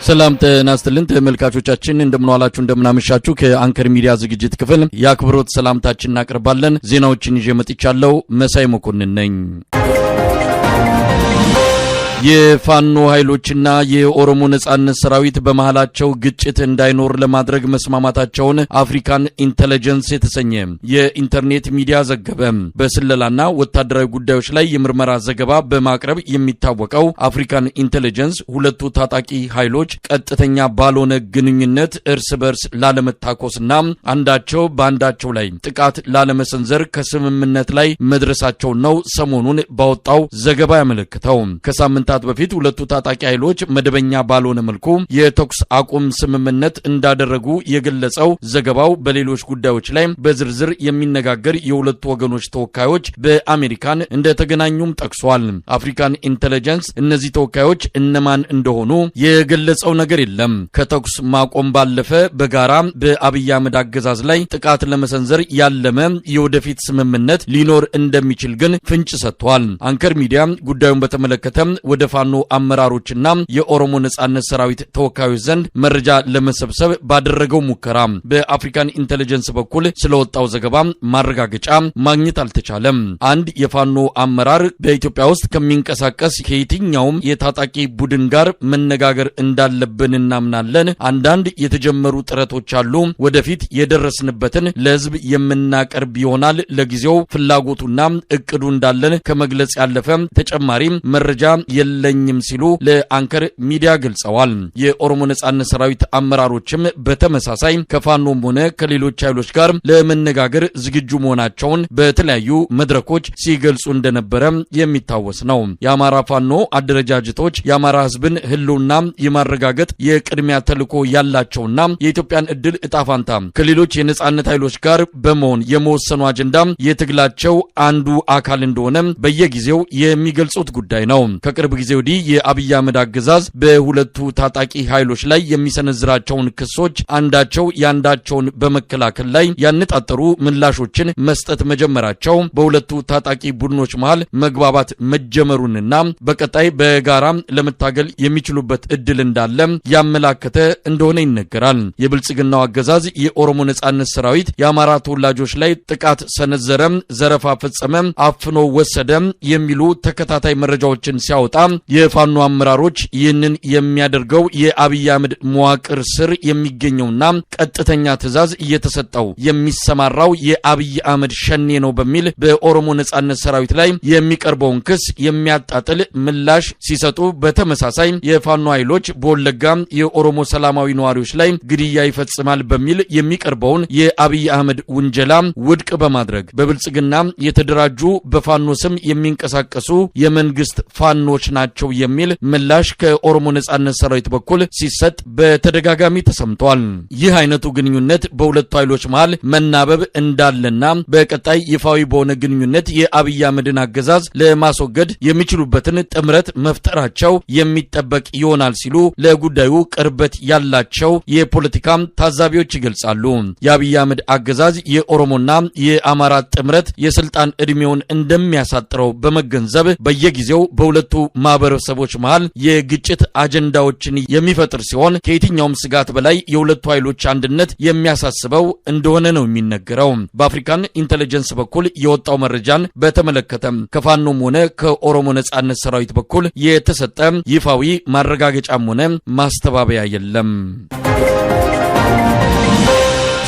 ሰላም ጤና ይስጥልን ተመልካቾቻችን እንደምንዋላችሁ እንደምናመሻችሁ ከአንከር ሚዲያ ዝግጅት ክፍል ያክብሮት ሰላምታችንን እናቀርባለን። ዜናዎችን ይዤ መጥቻለሁ። መሳይ መኮንን ነኝ። የፋኖ ኃይሎችና የኦሮሞ ነጻነት ሰራዊት በመሃላቸው ግጭት እንዳይኖር ለማድረግ መስማማታቸውን አፍሪካን ኢንተለጀንስ የተሰኘ የኢንተርኔት ሚዲያ ዘገበ። በስለላና ወታደራዊ ጉዳዮች ላይ የምርመራ ዘገባ በማቅረብ የሚታወቀው አፍሪካን ኢንተለጀንስ ሁለቱ ታጣቂ ኃይሎች ቀጥተኛ ባልሆነ ግንኙነት እርስ በርስ ላለመታኮስና አንዳቸው በአንዳቸው ላይ ጥቃት ላለመሰንዘር ከስምምነት ላይ መድረሳቸው ነው ሰሞኑን ባወጣው ዘገባ ያመለክተው። ከሳምንታት በፊት ሁለቱ ታጣቂ ኃይሎች መደበኛ ባልሆነ መልኩ የተኩስ አቁም ስምምነት እንዳደረጉ የገለጸው ዘገባው በሌሎች ጉዳዮች ላይ በዝርዝር የሚነጋገር የሁለቱ ወገኖች ተወካዮች በአሜሪካን እንደተገናኙም ጠቅሷል። አፍሪካን ኢንተለጀንስ እነዚህ ተወካዮች እነማን እንደሆኑ የገለጸው ነገር የለም። ከተኩስ ማቆም ባለፈ በጋራ በአብይ አህመድ አገዛዝ ላይ ጥቃት ለመሰንዘር ያለመ የወደፊት ስምምነት ሊኖር እንደሚችል ግን ፍንጭ ሰጥቷል። አንከር ሚዲያ ጉዳዩን በተመለከተ ወደ ፋኖ አመራሮችና የኦሮሞ ነጻነት ሰራዊት ተወካዮች ዘንድ መረጃ ለመሰብሰብ ባደረገው ሙከራ በአፍሪካን ኢንተለጀንስ በኩል ስለወጣው ዘገባ ማረጋገጫ ማግኘት አልተቻለም። አንድ የፋኖ አመራር በኢትዮጵያ ውስጥ ከሚንቀሳቀስ ከየትኛውም የታጣቂ ቡድን ጋር መነጋገር እንዳለብን እናምናለን። አንዳንድ የተጀመሩ ጥረቶች አሉ። ወደፊት የደረስንበትን ለህዝብ የምናቀርብ ይሆናል። ለጊዜው ፍላጎቱና እቅዱ እንዳለን ከመግለጽ ያለፈ ተጨማሪ መረጃ የለኝም ሲሉ ለአንከር ሚዲያ ገልጸዋል። የኦሮሞ ነጻነት ሰራዊት አመራሮችም በተመሳሳይ ከፋኖም ሆነ ከሌሎች ኃይሎች ጋር ለመነጋገር ዝግጁ መሆናቸውን በተለያዩ መድረኮች ሲገልጹ እንደነበረ የሚታወስ ነው። የአማራ ፋኖ አደረጃጀቶች የአማራ ህዝብን ህልውና የማረጋገጥ የቅድሚያ ተልዕኮ ያላቸውና የኢትዮጵያን ዕድል እጣፋንታ ከሌሎች የነጻነት ኃይሎች ጋር በመሆን የመወሰኑ አጀንዳ የትግላቸው አንዱ አካል እንደሆነ በየጊዜው የሚገልጹት ጉዳይ ነው። ከቅርብ ጊዜ ወዲህ የአብይ አህመድ አገዛዝ በሁለቱ ታጣቂ ኃይሎች ላይ የሚሰነዝራቸውን ክሶች አንዳቸው ያንዳቸውን በመከላከል ላይ ያነጣጠሩ ምላሾችን መስጠት መጀመራቸው በሁለቱ ታጣቂ ቡድኖች መሃል መግባባት መጀመሩንና በቀጣይ በጋራ ለመታገል የሚችሉበት እድል እንዳለ ያመላከተ እንደሆነ ይነገራል። የብልጽግናው አገዛዝ የኦሮሞ ነጻነት ሰራዊት የአማራ ተወላጆች ላይ ጥቃት ሰነዘረ፣ ዘረፋ ፈጸመ፣ አፍኖ ወሰደ የሚሉ ተከታታይ መረጃዎችን ሲያወጣ የፋኖ አመራሮች ይህንን የሚያደርገው የአብይ አህመድ መዋቅር ስር የሚገኘውና ቀጥተኛ ትዕዛዝ እየተሰጠው የሚሰማራው የአብይ አህመድ ሸኔ ነው በሚል በኦሮሞ ነጻነት ሰራዊት ላይ የሚቀርበውን ክስ የሚያጣጥል ምላሽ ሲሰጡ፣ በተመሳሳይ የፋኖ ኃይሎች በወለጋ የኦሮሞ ሰላማዊ ነዋሪዎች ላይ ግድያ ይፈጽማል በሚል የሚቀርበውን የአብይ አህመድ ውንጀላ ውድቅ በማድረግ በብልጽግና የተደራጁ በፋኖ ስም የሚንቀሳቀሱ የመንግስት ፋኖች ናቸው የሚል ምላሽ ከኦሮሞ ነጻነት ሰራዊት በኩል ሲሰጥ በተደጋጋሚ ተሰምቷል። ይህ አይነቱ ግንኙነት በሁለቱ ኃይሎች መሃል መናበብ እንዳለና በቀጣይ ይፋዊ በሆነ ግንኙነት የአብይ አህመድን አገዛዝ ለማስወገድ የሚችሉበትን ጥምረት መፍጠራቸው የሚጠበቅ ይሆናል ሲሉ ለጉዳዩ ቅርበት ያላቸው የፖለቲካ ታዛቢዎች ይገልጻሉ። የአብይ አህመድ አገዛዝ የኦሮሞና የአማራ ጥምረት የስልጣን እድሜውን እንደሚያሳጥረው በመገንዘብ በየጊዜው በሁለቱ ማህበረሰቦች መሃል የግጭት አጀንዳዎችን የሚፈጥር ሲሆን ከየትኛውም ስጋት በላይ የሁለቱ ኃይሎች አንድነት የሚያሳስበው እንደሆነ ነው የሚነገረው። በአፍሪካን ኢንተለጀንስ በኩል የወጣው መረጃን በተመለከተ ከፋኖም ሆነ ከኦሮሞ ነጻነት ሰራዊት በኩል የተሰጠ ይፋዊ ማረጋገጫም ሆነ ማስተባበያ የለም።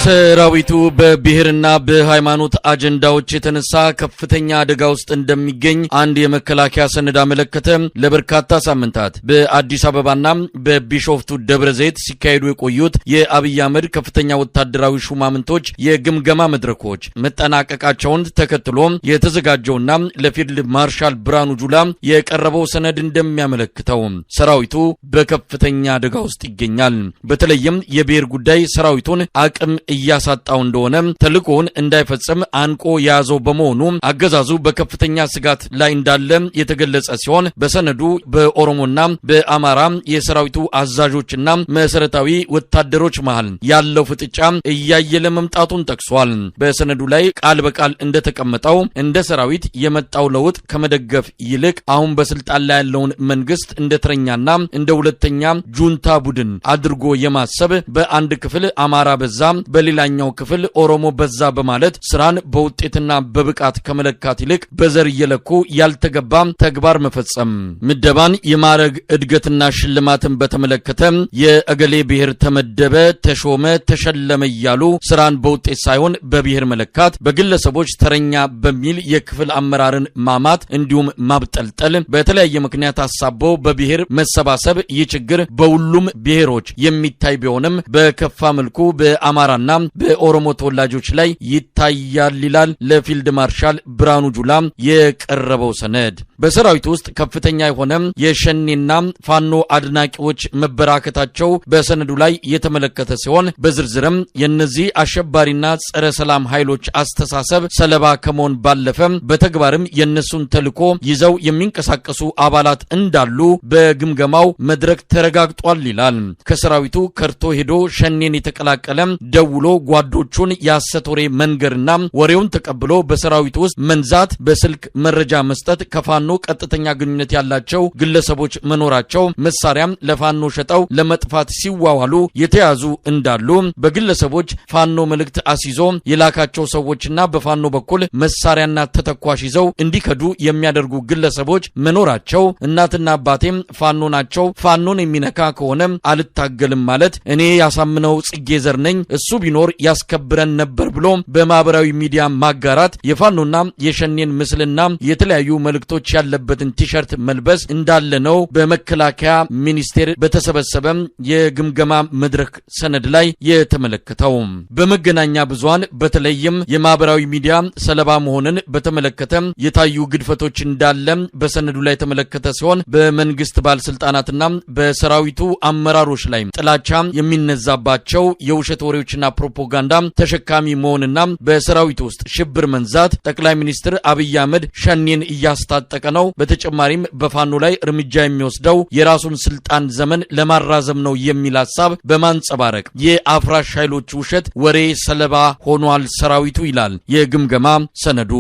ሰራዊቱ በብሔርና በሃይማኖት አጀንዳዎች የተነሳ ከፍተኛ አደጋ ውስጥ እንደሚገኝ አንድ የመከላከያ ሰነድ አመለከተ። ለበርካታ ሳምንታት በአዲስ አበባና በቢሾፍቱ ደብረ ዘይት ሲካሄዱ የቆዩት የአብይ አህመድ ከፍተኛ ወታደራዊ ሹማምንቶች የግምገማ መድረኮች መጠናቀቃቸውን ተከትሎ የተዘጋጀውና ለፊልድ ማርሻል ብርሃኑ ጁላ የቀረበው ሰነድ እንደሚያመለክተው ሰራዊቱ በከፍተኛ አደጋ ውስጥ ይገኛል። በተለይም የብሔር ጉዳይ ሰራዊቱን አቅም እያሳጣው እንደሆነ ተልእኮውን እንዳይፈጽም አንቆ የያዘው በመሆኑ አገዛዙ በከፍተኛ ስጋት ላይ እንዳለ የተገለጸ ሲሆን በሰነዱ በኦሮሞና በአማራ የሰራዊቱ አዛዦችና መሰረታዊ ወታደሮች መሃል ያለው ፍጥጫ እያየለ መምጣቱን ጠቅሷል። በሰነዱ ላይ ቃል በቃል እንደተቀመጠው እንደ ሰራዊት የመጣው ለውጥ ከመደገፍ ይልቅ አሁን በስልጣን ላይ ያለውን መንግስት እንደ ተረኛና እንደ ሁለተኛ ጁንታ ቡድን አድርጎ የማሰብ በአንድ ክፍል አማራ በዛ በሌላኛው ክፍል ኦሮሞ በዛ በማለት ስራን በውጤትና በብቃት ከመለካት ይልቅ በዘር እየለኩ ያልተገባ ተግባር መፈጸም፣ ምደባን የማረግ እድገትና ሽልማትን በተመለከተ የእገሌ ብሔር ተመደበ፣ ተሾመ፣ ተሸለመ እያሉ ስራን በውጤት ሳይሆን በብሔር መለካት፣ በግለሰቦች ተረኛ በሚል የክፍል አመራርን ማማት እንዲሁም ማብጠልጠል፣ በተለያየ ምክንያት አሳቦ በብሔር መሰባሰብ ይህ ችግር በሁሉም ብሔሮች የሚታይ ቢሆንም በከፋ መልኩ በአማራና በኦሮሞ ተወላጆች ላይ ይታያል ይላል ለፊልድ ማርሻል ብርሃኑ ጁላ የቀረበው ሰነድ። በሰራዊቱ ውስጥ ከፍተኛ የሆነ የሸኔና ፋኖ አድናቂዎች መበራከታቸው በሰነዱ ላይ የተመለከተ ሲሆን በዝርዝርም የነዚህ አሸባሪና ጸረ ሰላም ኃይሎች አስተሳሰብ ሰለባ ከመሆን ባለፈ በተግባርም የነሱን ተልእኮ ይዘው የሚንቀሳቀሱ አባላት እንዳሉ በግምገማው መድረክ ተረጋግጧል ይላል። ከሰራዊቱ ከርቶ ሄዶ ሸኔን የተቀላቀለ ደውሎ ጓዶቹን የሐሰት ወሬ መንገርና ወሬውን ተቀብሎ በሰራዊቱ ውስጥ መንዛት፣ በስልክ መረጃ መስጠት፣ ከፋኖ ቀጥተኛ ግንኙነት ያላቸው ግለሰቦች መኖራቸው መሳሪያም ለፋኖ ሸጠው ለመጥፋት ሲዋዋሉ የተያዙ እንዳሉ በግለሰቦች ፋኖ መልእክት አስይዞ የላካቸው ሰዎችና በፋኖ በኩል መሳሪያና ተተኳሽ ይዘው እንዲከዱ የሚያደርጉ ግለሰቦች መኖራቸው፣ እናትና አባቴም ፋኖ ናቸው፣ ፋኖን የሚነካ ከሆነ አልታገልም ማለት እኔ ያሳምነው ጽጌ ዘር ነኝ፣ እሱ ቢኖር ያስከብረን ነበር ብሎ በማህበራዊ ሚዲያ ማጋራት፣ የፋኖና የሸኔን ምስልና የተለያዩ መልእክቶች ያለበትን ቲሸርት መልበስ እንዳለ ነው በመከላከያ ሚኒስቴር በተሰበሰበ የግምገማ መድረክ ሰነድ ላይ የተመለከተው። በመገናኛ ብዙሃን በተለይም የማህበራዊ ሚዲያ ሰለባ መሆንን በተመለከተ የታዩ ግድፈቶች እንዳለ በሰነዱ ላይ የተመለከተ ሲሆን በመንግስት ባለስልጣናትና በሰራዊቱ አመራሮች ላይ ጥላቻ የሚነዛባቸው የውሸት ወሬዎችና ፕሮፓጋንዳ ተሸካሚ መሆንና በሰራዊቱ ውስጥ ሽብር መንዛት፣ ጠቅላይ ሚኒስትር አብይ አህመድ ሸኔን እያስታጠቀ ነው፣ በተጨማሪም በፋኖ ላይ እርምጃ የሚወስደው የራሱን ስልጣን ዘመን ለማራዘም ነው የሚል ሐሳብ በማንጸባረቅ የአፍራሽ ኃይሎች ውሸት ወሬ ሰለባ ሆኗል ሰራዊቱ ይላል የግምገማ ሰነዱ።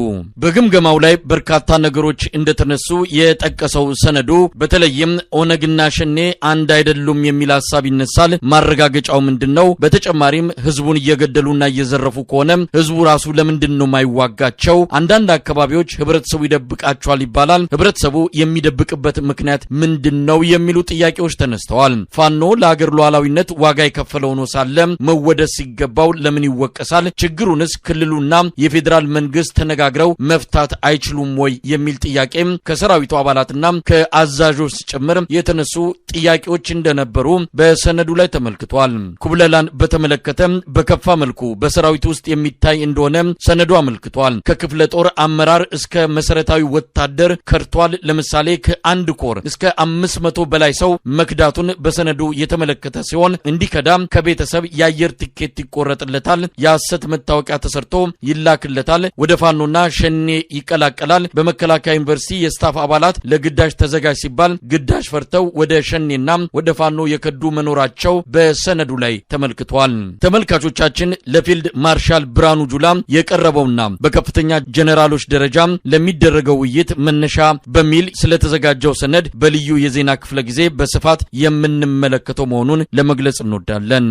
በግምገማው ላይ በርካታ ነገሮች እንደተነሱ የጠቀሰው ሰነዱ በተለይም ኦነግና ሸኔ አንድ አይደሉም የሚል ሐሳብ ይነሳል። ማረጋገጫው ምንድነው? በተጨማሪም ህዝቡን እየገደሉና እየዘረፉ ከሆነ ህዝቡ ራሱ ለምንድነው ማይዋጋቸው? አንዳንድ አካባቢዎች ህብረተሰቡ ይደብቃቸዋል ይባላል። ህብረተሰቡ የሚደብቅበት ምክንያት ምንድነው የሚሉ ጥያቄዎች ተነስተዋል። ፋኖ ለሀገር ሉዓላዊነት ዋጋ የከፈለው ነው ሳለ መወደስ ሲገባው ለምን ይወቀሳል? ችግሩንስ ክልሉና የፌዴራል መንግስት ተነጋግረው መፍታት አይችሉም ወይ የሚል ጥያቄም ከሰራዊቱ አባላትና ከአዛዦች ጭምር የተነሱ ጥያቄዎች እንደነበሩ በሰነዱ ላይ ተመልክቷል። ኩብለላን በተመለከተ በከፋ መልኩ በሰራዊቱ ውስጥ የሚታይ እንደሆነ ሰነዱ አመልክቷል። ከክፍለ ጦር አመራር እስከ መሰረታዊ ወታደር ከርቷል። ለምሳሌ ከአንድ ኮር እስከ 500 በላይ ሰው መክዳቱን በሰነዱ የተመለከተ ሲሆን እንዲከዳ ከቤተሰብ የአየር ቲኬት ይቆረጥለታል፣ የሐሰት መታወቂያ ተሰርቶ ይላክለታል፣ ወደ ፋኖና ሸኔ ይቀላቀላል። በመከላከያ ዩኒቨርሲቲ የስታፍ አባላት ለግዳጅ ተዘጋጅ ሲባል ግዳጅ ፈርተው ወደ ሸኔና ወደ ፋኖ የከዱ መኖራቸው በሰነዱ ላይ ተመልክቷል። ተመልካቾቻችን ለፊልድ ማርሻል ብርሃኑ ጁላ የቀረበውና በከፍተኛ ጀነራሎች ደረጃ ለሚደረገው ውይይት መነሻ በሚል ስለተዘጋጀው ሰነድ በልዩ የዜና ክፍለ ጊዜ በስፋት የምንመለከተው መሆኑን ለመግለጽ እንወዳለን።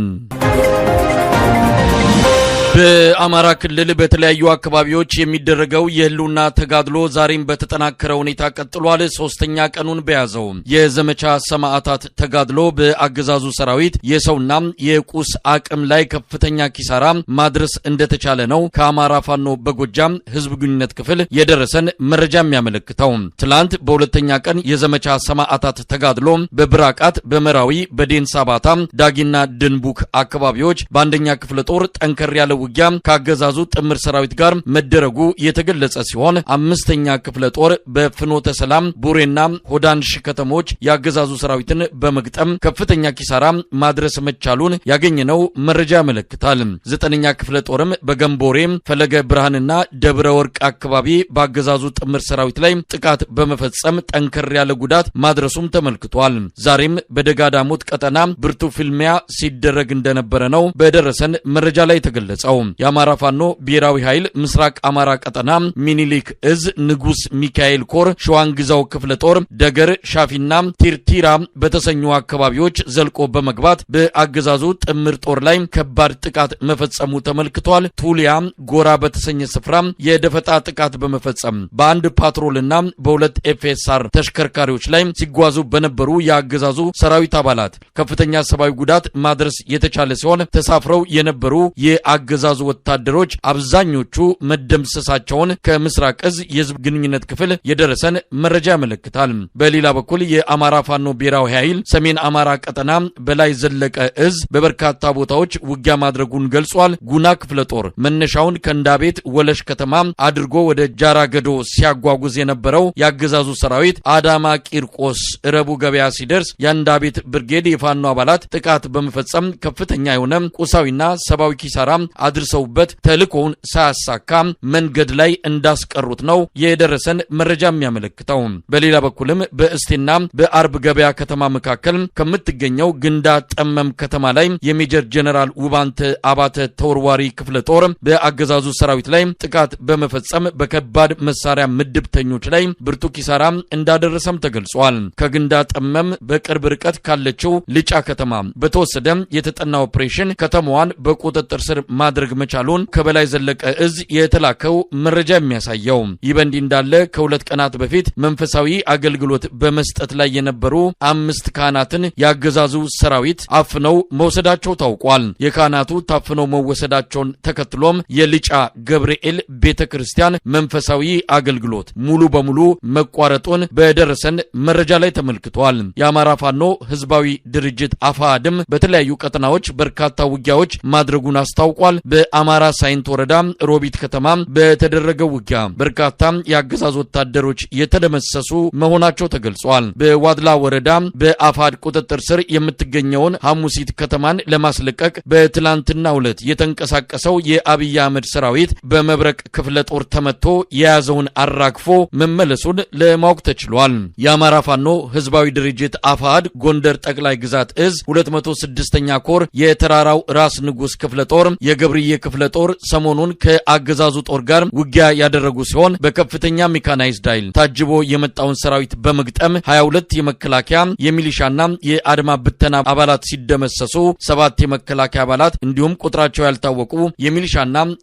በአማራ ክልል በተለያዩ አካባቢዎች የሚደረገው የህልውና ተጋድሎ ዛሬም በተጠናከረ ሁኔታ ቀጥሏል። ሶስተኛ ቀኑን በያዘው የዘመቻ ሰማዕታት ተጋድሎ በአገዛዙ ሰራዊት የሰውና የቁስ አቅም ላይ ከፍተኛ ኪሳራ ማድረስ እንደተቻለ ነው ከአማራ ፋኖ በጎጃም ህዝብ ግንኙነት ክፍል የደረሰን መረጃ የሚያመለክተው። ትላንት በሁለተኛ ቀን የዘመቻ ሰማዕታት ተጋድሎ በብራቃት፣ በመራዊ፣ በዴንሳ ባታ፣ ዳጊና ድንቡክ አካባቢዎች በአንደኛ ክፍለ ጦር ጠንከር ያለ ውጊያ ካገዛዙ ጥምር ሰራዊት ጋር መደረጉ የተገለጸ ሲሆን 5ኛ ክፍለ ጦር በፍኖተ ሰላም ቡሬና ሆዳንሽ ከተሞች ያገዛዙ ሰራዊትን በመግጠም ከፍተኛ ኪሳራ ማድረስ መቻሉን ያገኘነው መረጃ ያመለክታል። 9ኛ ክፍለ ጦርም በገንቦሬ ፈለገ ብርሃንና ደብረ ወርቅ አካባቢ ባገዛዙ ጥምር ሰራዊት ላይ ጥቃት በመፈጸም ጠንከር ያለ ጉዳት ማድረሱም ተመልክቷል። ዛሬም በደጋዳሞት ቀጠና ብርቱ ፍልሚያ ሲደረግ እንደነበረ ነው በደረሰን መረጃ ላይ ተገለጸው። የአማራ ፋኖ ብሔራዊ ኃይል ምስራቅ አማራ ቀጠና ሚኒሊክ እዝ ንጉስ ሚካኤል ኮር ሸዋንግዛው ክፍለ ጦር ደገር ሻፊና ቲርቲራ በተሰኙ አካባቢዎች ዘልቆ በመግባት በአገዛዙ ጥምር ጦር ላይ ከባድ ጥቃት መፈጸሙ ተመልክቷል። ቱሊያ ጎራ በተሰኘ ስፍራ የደፈጣ ጥቃት በመፈጸም በአንድ ፓትሮልና በሁለት ኤፍኤስአር ተሽከርካሪዎች ላይ ሲጓዙ በነበሩ የአገዛዙ ሰራዊት አባላት ከፍተኛ ሰብአዊ ጉዳት ማድረስ የተቻለ ሲሆን ተሳፍረው የነበሩ የአገዛዙ ወታደሮች አብዛኞቹ መደምሰሳቸውን ከምስራቅ እዝ የህዝብ ግንኙነት ክፍል የደረሰን መረጃ ያመለክታል። በሌላ በኩል የአማራ ፋኖ ብሔራዊ ኃይል ሰሜን አማራ ቀጠና በላይ ዘለቀ እዝ በበርካታ ቦታዎች ውጊያ ማድረጉን ገልጿል። ጉና ክፍለ ጦር መነሻውን ከእንዳቤት ወለሽ ከተማ አድርጎ ወደ ጃራገዶ ሲያጓጉዝ የነበረው ያገዛዙ ሰራዊት አዳማ ቂርቆስ ረቡ ገበያ ሲደርስ የእንዳቤት ብርጌድ የፋኖ አባላት ጥቃት በመፈጸም ከፍተኛ የሆነ ቁሳዊና ሰብአዊ ኪሳራ አድርሰውበት ተልእኮውን ሳያሳካ መንገድ ላይ እንዳስቀሩት ነው የደረሰን መረጃ የሚያመለክተው። በሌላ በኩልም በእስቴና በአርብ ገበያ ከተማ መካከል ከምትገኘው ግንዳ ጠመም ከተማ ላይ የሜጀር ጀነራል ውባንተ አባተ ተወርዋሪ ክፍለ ጦር በአገዛዙ ሰራዊት ላይ ጥቃት በመፈጸም በከባድ መሳሪያ ምድብተኞች ላይ ብርቱ ኪሳራ እንዳደረሰም ተገልጿል። ከግንዳ ጠመም በቅርብ ርቀት ካለችው ልጫ ከተማ በተወሰደ የተጠና ኦፕሬሽን ከተማዋን በቁጥጥር ስር ማድረግ መቻሉን ከበላይ ዘለቀ እዝ የተላከው መረጃ የሚያሳየው። ይህ በእንዲህ እንዳለ ከሁለት ቀናት በፊት መንፈሳዊ አገልግሎት በመስጠት ላይ የነበሩ 5 ካህናትን ያገዛዙ ሰራዊት አፍነው መውሰዳቸው ታውቋል። የካህናቱ ታፍነው መወሰዳቸውን ተከትሎም የልጫ ገብርኤል ቤተክርስቲያን መንፈሳዊ አገልግሎት ሙሉ በሙሉ መቋረጡን በደረሰን መረጃ ላይ ተመልክቷል። የአማራ ፋኖ ህዝባዊ ድርጅት አፋድም በተለያዩ ቀጠናዎች በርካታ ውጊያዎች ማድረጉን አስታውቋል። በአማራ ሳይንት ወረዳ ሮቢት ከተማ በተደረገው ውጊያ በርካታ የአገዛዝ ወታደሮች የተደመሰሱ መሆናቸው ተገልጿል። በዋድላ ወረዳ በአፋድ ቁጥጥር ስር የምትገኘውን ሐሙሲት ከተማን ለማስለቀቅ በትላንትናው ዕለት የተንቀሳቀሰው የአብይ አህመድ ሰራዊት በመብረቅ ክፍለ ጦር ተመቶ የያዘውን አራግፎ መመለሱን ለማወቅ ተችሏል። የአማራ ፋኖ ህዝባዊ ድርጅት አፋድ ጎንደር ጠቅላይ ግዛት እዝ 206ኛ ኮር የተራራው ራስ ንጉስ ክፍለ ጦር የገብርዬ ክፍለ ጦር ሰሞኑን ከአገዛዙ ጦር ጋር ውጊያ ያደረጉ ሲሆን በከፍተኛ ሜካናይዝድ ኃይል ታጅቦ የመጣውን ሰራዊት በመግጠም 22 የመከላከያ የሚሊሻና የአድማ ብተና አባላት ሲደመሰሱ 7 የመከላከያ አባላት እንዲሁም ቁጥራቸው ያልታወቁ የሚሊሻና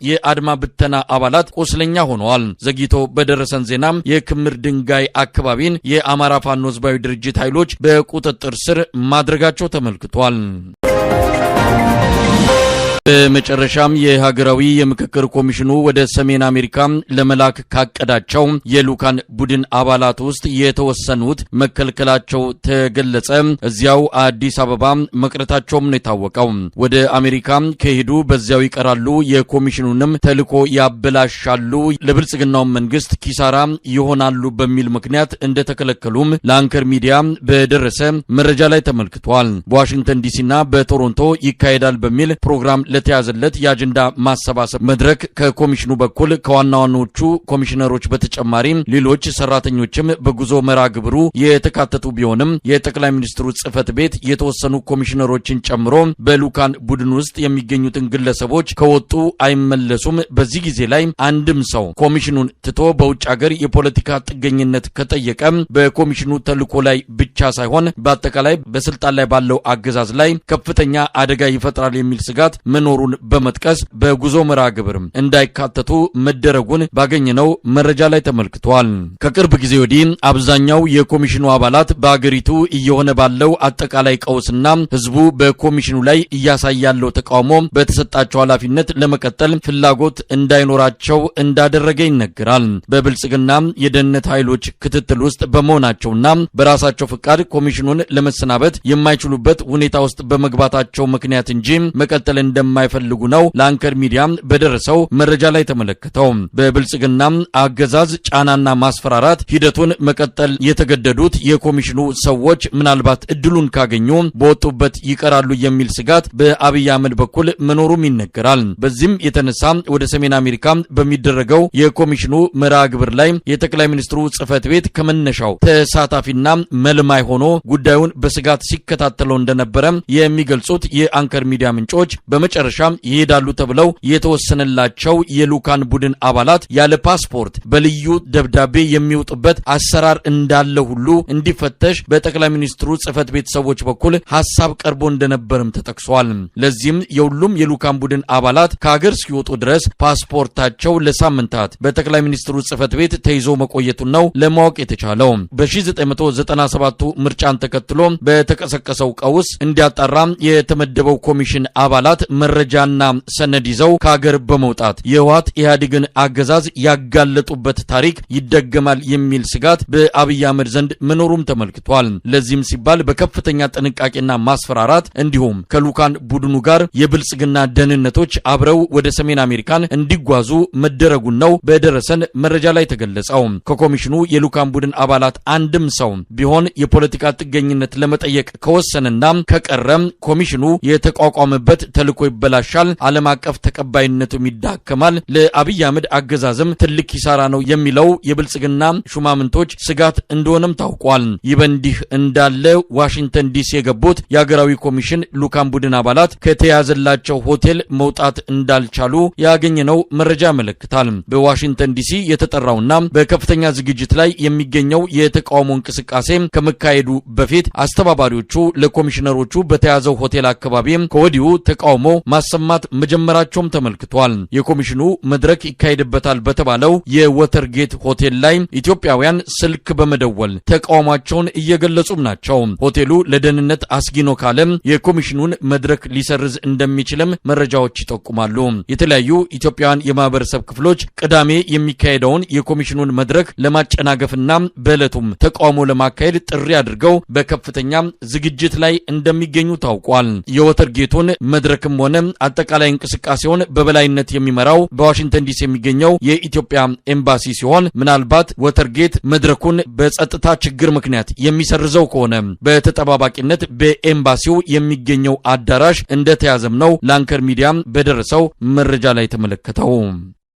የአድማ ብተና አባላት ቁስለኛ ሆነዋል። ዘግይቶ በደረሰን ዜና የክምር ድንጋይ አካባቢን የአማራ ፋኖ ህዝባዊ ድርጅት ኃይሎች በቁጥጥር ስር ማድረጋቸው ተመልክቷል። በመጨረሻም የሀገራዊ የምክክር ኮሚሽኑ ወደ ሰሜን አሜሪካ ለመላክ ካቀዳቸው የሉካን ቡድን አባላት ውስጥ የተወሰኑት መከልከላቸው ተገለጸ። እዚያው አዲስ አበባ መቅረታቸውም ነው የታወቀው። ወደ አሜሪካ ከሄዱ በዚያው ይቀራሉ፣ የኮሚሽኑንም ተልዕኮ ያበላሻሉ፣ ለብልጽግናው መንግስት ኪሳራ ይሆናሉ በሚል ምክንያት እንደተከለከሉም ለአንከር ሚዲያ በደረሰ መረጃ ላይ ተመልክቷል። በዋሽንግተን ዲሲና በቶሮንቶ ይካሄዳል በሚል ፕሮግራም ለተያዘለት የአጀንዳ ማሰባሰብ መድረክ ከኮሚሽኑ በኩል ከዋና ዋናዎቹ ኮሚሽነሮች በተጨማሪ ሌሎች ሰራተኞችም በጉዞ መርሃ ግብሩ የተካተቱ ቢሆንም የጠቅላይ ሚኒስትሩ ጽህፈት ቤት የተወሰኑ ኮሚሽነሮችን ጨምሮ በሉካን ቡድን ውስጥ የሚገኙትን ግለሰቦች ከወጡ አይመለሱም። በዚህ ጊዜ ላይ አንድም ሰው ኮሚሽኑን ትቶ በውጭ ሀገር የፖለቲካ ጥገኝነት ከጠየቀ በኮሚሽኑ ተልዕኮ ላይ ብቻ ሳይሆን በአጠቃላይ በስልጣን ላይ ባለው አገዛዝ ላይ ከፍተኛ አደጋ ይፈጥራል የሚል ስጋት መኖሩን በመጥቀስ በጉዞ መርሃ ግብር እንዳይካተቱ መደረጉን ባገኘነው መረጃ ላይ ተመልክቷል። ከቅርብ ጊዜ ወዲህ አብዛኛው የኮሚሽኑ አባላት በአገሪቱ እየሆነ ባለው አጠቃላይ ቀውስና ህዝቡ በኮሚሽኑ ላይ እያሳያለው ተቃውሞ በተሰጣቸው ኃላፊነት ለመቀጠል ፍላጎት እንዳይኖራቸው እንዳደረገ ይነገራል። በብልጽግና የደህንነት ኃይሎች ክትትል ውስጥ በመሆናቸውና በራሳቸው ፍቃድ ኮሚሽኑን ለመሰናበት የማይችሉበት ሁኔታ ውስጥ በመግባታቸው ምክንያት እንጂ መቀጠል እንደማይፈልጉ ነው ለአንከር ሚዲያ በደረሰው መረጃ ላይ ተመለከተው። በብልጽግና አገዛዝ ጫናና ማስፈራራት ሂደቱን መቀጠል የተገደዱት የኮሚሽኑ ሰዎች ምናልባት እድሉን ካገኙ በወጡበት ይቀራሉ የሚል ስጋት በአብይ አህመድ በኩል መኖሩም ይነገራል። በዚህም የተነሳ ወደ ሰሜን አሜሪካ በሚደረገው የኮሚሽኑ መርሃ ግብር ላይ የጠቅላይ ሚኒስትሩ ጽህፈት ቤት ከመነሻው ተሳታፊና መልማይ ሆኖ ጉዳዩን በስጋት ሲከታተለው እንደነበረ የሚገልጹት የአንከር ሚዲያ ምንጮች በመጨረሻም ይሄዳሉ ተብለው የተወሰነላቸው የሉካን ቡድን አባላት ያለ ፓስፖርት በልዩ ደብዳቤ የሚወጡበት አሰራር እንዳለ ሁሉ እንዲፈተሽ በጠቅላይ ሚኒስትሩ ጽህፈት ቤት ሰዎች በኩል ሐሳብ ቀርቦ እንደነበርም ተጠቅሷል። ለዚህም የሁሉም የሉካን ቡድን አባላት ከሀገር ሲወጡ ድረስ ፓስፖርታቸው ለሳምንታት በጠቅላይ ሚኒስትሩ ጽህፈት ቤት ተይዞ መቆየቱን ነው ለማወቅ የተቻለው። በ1997 ምርጫን ተከትሎ በተቀሰቀሰው ቀውስ እንዲያጣራ የተመደበው ኮሚሽን አባላት መረጃና ሰነድ ይዘው ከሀገር በመውጣት የህወሓት ኢህአዴግን አገዛዝ ያጋለጡበት ታሪክ ይደገማል የሚል ስጋት በአብይ አህመድ ዘንድ መኖሩም ተመልክቷል። ለዚህም ሲባል በከፍተኛ ጥንቃቄና ማስፈራራት እንዲሁም ከሉካን ቡድኑ ጋር የብልጽግና ደህንነቶች አብረው ወደ ሰሜን አሜሪካን እንዲጓዙ መደረጉን ነው በደረሰን መረጃ ላይ ተገለጸው። ከኮሚሽኑ የሉካን ቡድን አባላት አንድም ሰው ቢሆን የፖለቲካ ጥገኝነት ለመጠየቅ ከወሰነና ከቀረም ኮሚሽኑ የተቋቋመበት ተልዕኮ ይበላሻል፣ ዓለም አቀፍ ተቀባይነቱም ይዳከማል፣ ለአብይ አህመድ አገዛዝም ትልቅ ኪሳራ ነው የሚለው የብልጽግና ሹማምንቶች ስጋት እንደሆነም ታውቋል። ይህ በእንዲህ እንዳለ ዋሽንግተን ዲሲ የገቡት የሀገራዊ ኮሚሽን ሉካን ቡድን አባላት ከተያዘላቸው ሆቴል መውጣት እንዳልቻሉ ያገኘነው መረጃ ያመለክታል። በዋሽንግተን ዲሲ የተጠራውና በከፍተኛ ዝግጅት ላይ የሚገኘው የተቃውሞ እንቅስቃሴ ከመካሄዱ በፊት አስተባባሪዎቹ ለኮሚሽነሮቹ በተያዘው ሆቴል አካባቢ ከወዲሁ ተቃውሞ ማሰማት መጀመራቸውም ተመልክቷል። የኮሚሽኑ መድረክ ይካሄድበታል በተባለው የወተርጌት ሆቴል ላይ ኢትዮጵያውያን ስልክ በመደወል ተቃውሟቸውን እየገለጹም ናቸው። ሆቴሉ ለደህንነት አስጊ ነው ካለም የኮሚሽኑን መድረክ ሊሰርዝ እንደሚችልም መረጃዎች ይጠቁማሉ። የተለያዩ ኢትዮጵያውያን የማህበረሰብ ክፍሎች ቅዳሜ የሚካሄደውን የኮሚሽኑን መድረክ ለማጨናገፍና በዕለቱም ተቃውሞ ለማካሄድ ጥሪ አድርገው በከፍተኛ ዝግጅት ላይ እንደሚገኙ ታውቋል። የወተርጌቱን መድረክም ሆነ አጠቃላይ እንቅስቃሴውን በበላይነት የሚመራው በዋሽንግተን ዲሲ የሚገኘው የኢትዮጵያ ኤምባሲ ሲሆን ምናልባት ወተርጌት መድረኩን በጸጥታ ችግር ምክንያት የሚሰርዘው ከሆነ በተጠባባቂነት በኤምባሲው የሚገኘው አዳራሽ እንደተያዘም ነው ለአንከር ሚዲያ በደረሰው መረጃ ላይ ተመለከተው።